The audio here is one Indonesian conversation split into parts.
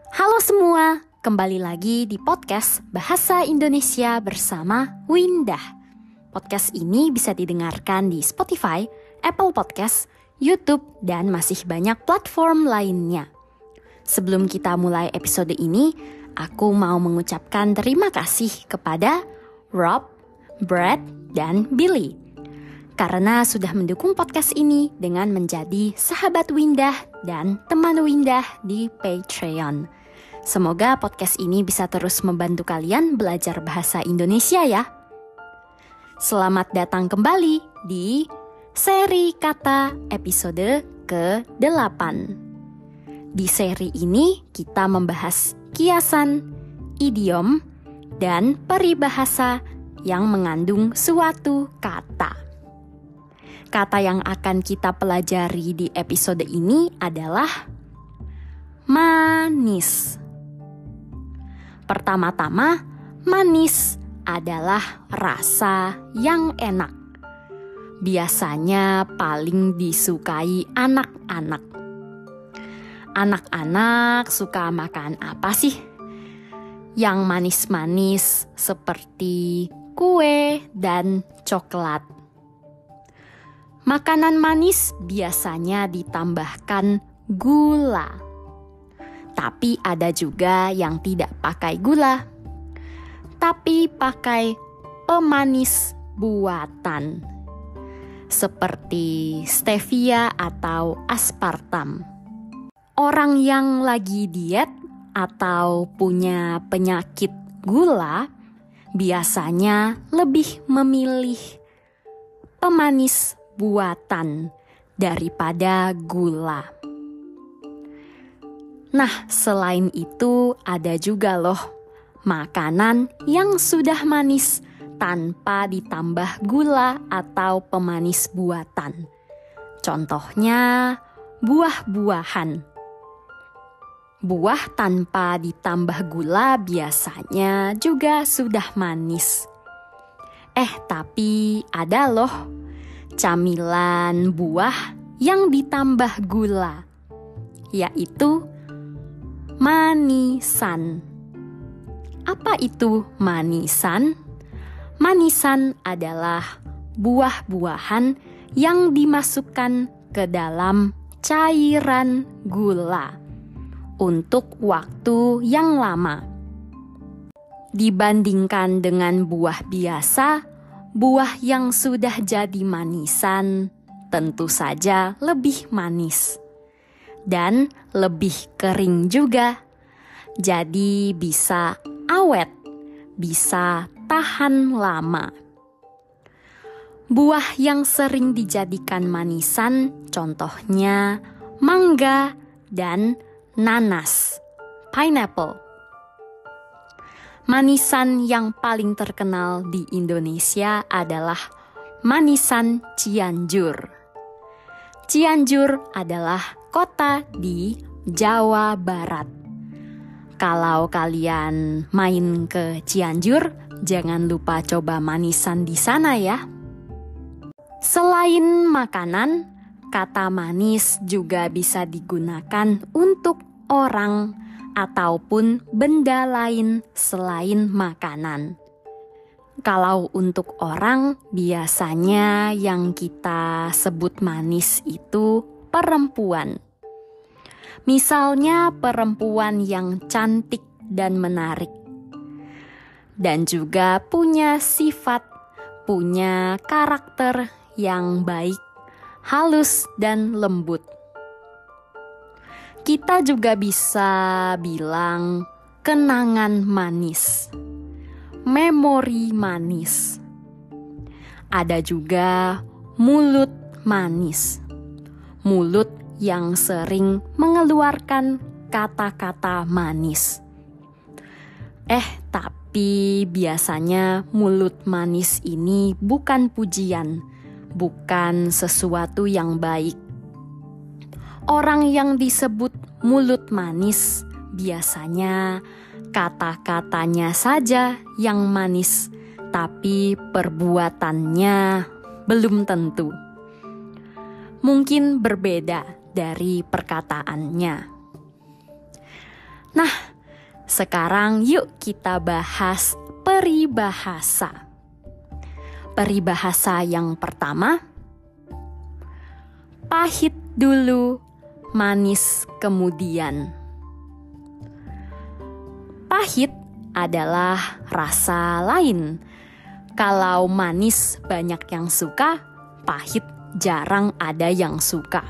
Halo semua, kembali lagi di podcast Bahasa Indonesia bersama Windah. Podcast ini bisa didengarkan di Spotify, Apple Podcast, YouTube, dan masih banyak platform lainnya. Sebelum kita mulai episode ini, aku mau mengucapkan terima kasih kepada Rob, Brad, dan Billy karena sudah mendukung podcast ini dengan menjadi sahabat Windah dan teman Windah di Patreon. Semoga podcast ini bisa terus membantu kalian belajar bahasa Indonesia ya. Selamat datang kembali di seri kata episode ke-8. Di seri ini kita membahas kiasan, idiom, dan peribahasa yang mengandung suatu kata. Kata yang akan kita pelajari di episode ini adalah manis. Pertama-tama, manis adalah rasa yang enak. Biasanya paling disukai anak-anak. Anak-anak suka makan apa sih? Yang manis-manis seperti kue dan coklat. Makanan manis biasanya ditambahkan gula. Tapi ada juga yang tidak pakai gula, tapi pakai pemanis buatan, seperti stevia atau aspartam. Orang yang lagi diet atau punya penyakit gula, biasanya lebih memilih pemanis buatan daripada gula. Nah, selain itu ada juga loh makanan yang sudah manis tanpa ditambah gula atau pemanis buatan. Contohnya buah-buahan. Buah tanpa ditambah gula biasanya juga sudah manis. Tapi ada loh camilan buah yang ditambah gula, yaitu manisan. Apa itu manisan? Manisan adalah buah-buahan yang dimasukkan ke dalam cairan gula untuk waktu yang lama. Dibandingkan dengan buah biasa, buah yang sudah jadi manisan tentu saja lebih manis dan lebih kering juga. Jadi bisa awet, bisa tahan lama. Buah yang sering dijadikan manisan contohnya mangga dan nanas, pineapple. Manisan yang paling terkenal di Indonesia adalah manisan Cianjur. Cianjur adalah kota di Jawa Barat. Kalau kalian main ke Cianjur, jangan lupa coba manisan di sana ya. Selain makanan, kata manis juga bisa digunakan untuk orang ataupun benda lain selain makanan. Kalau untuk orang, biasanya yang kita sebut manis itu perempuan. Misalnya perempuan yang cantik dan menarik. Dan juga punya sifat, punya karakter yang baik, halus dan lembut. Kita juga bisa bilang kenangan manis, memori manis. Ada juga mulut manis. Mulut yang sering mengeluarkan kata-kata manis. Tapi biasanya mulut manis ini bukan pujian, bukan sesuatu yang baik. Orang yang disebut mulut manis biasanya kata-katanya saja yang manis, tapi perbuatannya belum tentu. Mungkin berbeda dari perkataannya. Nah, sekarang yuk kita bahas peribahasa. Peribahasa yang pertama, pahit dulu, manis kemudian. Pahit adalah rasa lain. Kalau manis banyak yang suka, pahit jarang ada yang suka.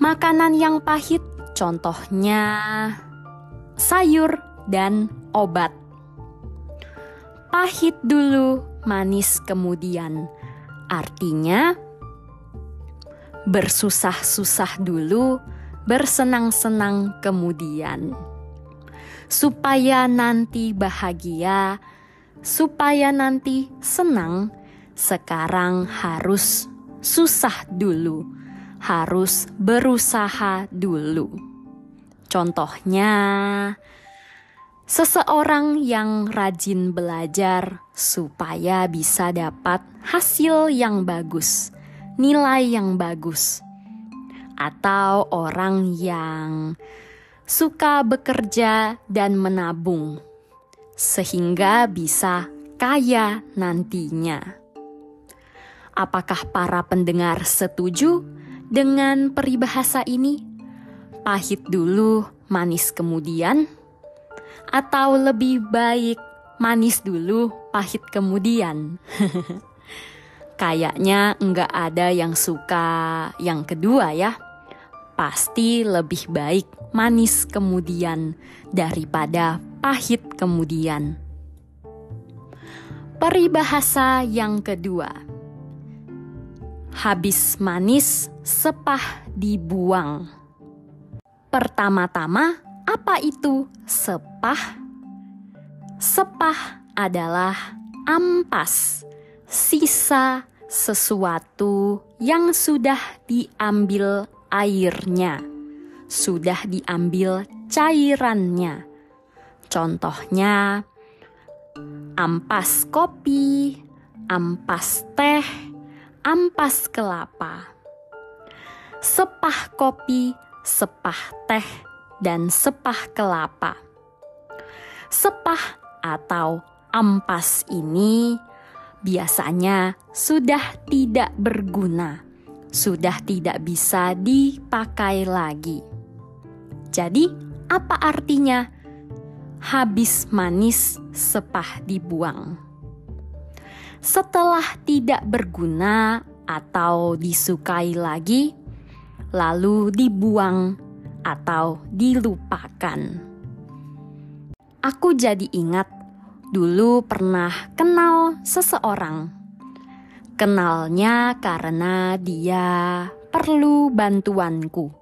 Makanan yang pahit contohnya sayur dan obat. Pahit dulu, manis kemudian. Artinya bersusah-susah dulu, bersenang-senang kemudian. Supaya nanti bahagia, supaya nanti senang, sekarang harus susah dulu, harus berusaha dulu. Contohnya, seseorang yang rajin belajar supaya bisa dapat hasil yang bagus, nilai yang bagus. Atau orang yang suka bekerja dan menabung, sehingga bisa kaya nantinya. Apakah para pendengar setuju dengan peribahasa ini? Pahit dulu, manis kemudian? Atau lebih baik manis dulu, pahit kemudian? Kayaknya enggak ada yang suka yang kedua ya. Pasti lebih baik manis kemudian daripada pahit kemudian. Peribahasa yang kedua, habis manis sepah dibuang. Pertama-tama, apa itu sepah? Sepah adalah ampas, sisa sesuatu yang sudah diambil airnya, sudah diambil cairannya. Contohnya, ampas kopi, ampas teh, ampas kelapa. Sepah kopi, sepah teh, dan sepah kelapa. Sepah atau ampas ini biasanya sudah tidak berguna, sudah tidak bisa dipakai lagi. Jadi, apa artinya habis manis sepah dibuang? Setelah tidak berguna atau disukai lagi, lalu dibuang atau dilupakan. Aku jadi ingat dulu pernah kenal seseorang. Kenalnya karena dia perlu bantuanku.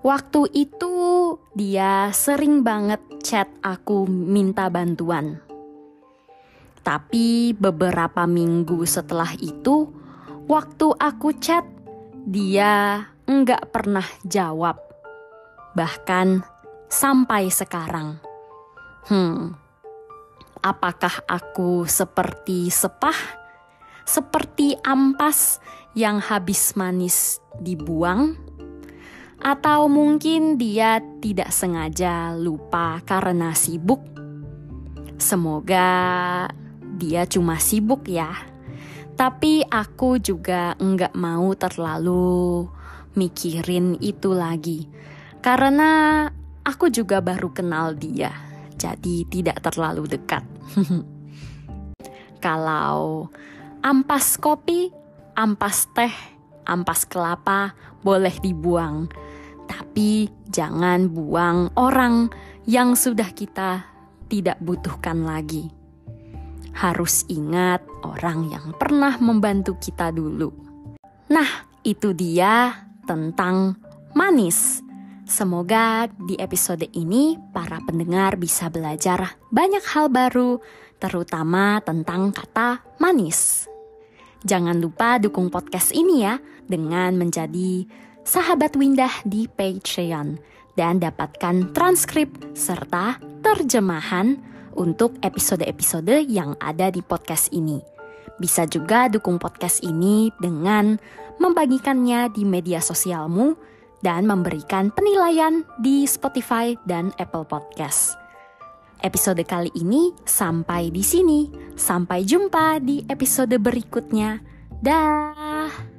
Waktu itu dia sering banget chat aku minta bantuan. Tapi beberapa minggu setelah itu, waktu aku chat, dia enggak pernah jawab. Bahkan sampai sekarang. Apakah aku seperti sepah? Seperti ampas yang habis manis dibuang? Atau mungkin dia tidak sengaja lupa karena sibuk? Semoga dia cuma sibuk ya. Tapi aku juga enggak mau terlalu mikirin itu lagi. Karena aku juga baru kenal dia. Jadi tidak terlalu dekat. Kalau ampas kopi, ampas teh, ampas kelapa boleh dibuang. Tapi jangan buang orang yang sudah kita tidak butuhkan lagi. Harus ingat orang yang pernah membantu kita dulu. Nah, itu dia tentang manis. Semoga di episode ini para pendengar bisa belajar banyak hal baru, terutama tentang kata manis. Jangan lupa dukung podcast ini ya dengan menjadi sahabat Windah di Patreon dan dapatkan transkrip serta terjemahan untuk episode-episode yang ada di podcast ini. Bisa juga dukung podcast ini dengan membagikannya di media sosialmu dan memberikan penilaian di Spotify dan Apple Podcast. Episode kali ini sampai di sini. Sampai jumpa di episode berikutnya. Dah.